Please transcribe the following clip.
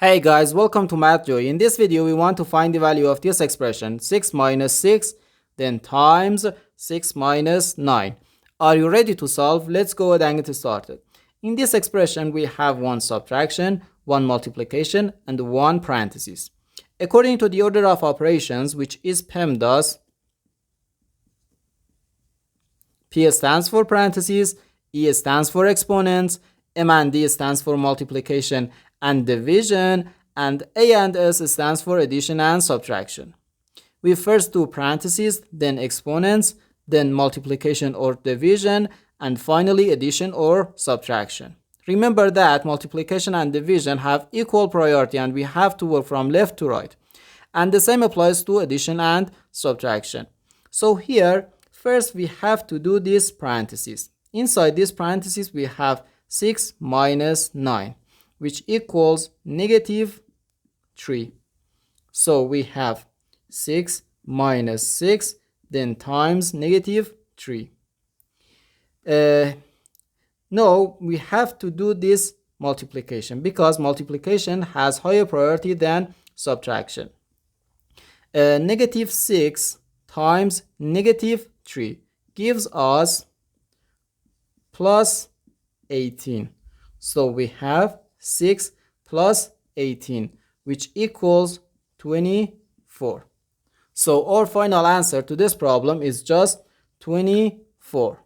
Hey guys, welcome to MathJoy. In this video, we want to find the value of this expression 6 minus 6, then times 6 minus 9. Are you ready to solve? Let's go ahead and get started. In this expression, we have one subtraction, one multiplication, and one parenthesis. According to the order of operations, which is PEMDAS, P stands for parentheses, E stands for exponents, M and D stands for multiplication and division, and A and S stands for addition and subtraction. We first do parentheses, then exponents, then multiplication or division, and finally addition or subtraction. Remember that multiplication and division have equal priority and we have to work from left to right. And the same applies to addition and subtraction. So here, first we have to do this parentheses. Inside this parentheses, we have 6 minus 9, which equals negative 3. So we have 6 minus 6, then times negative 3. Now we have to do this multiplication because multiplication has higher priority than subtraction. Negative 6 times negative 3 gives us plus 18. So we have 6 plus 18, which equals 24. So our final answer to this problem is just 24.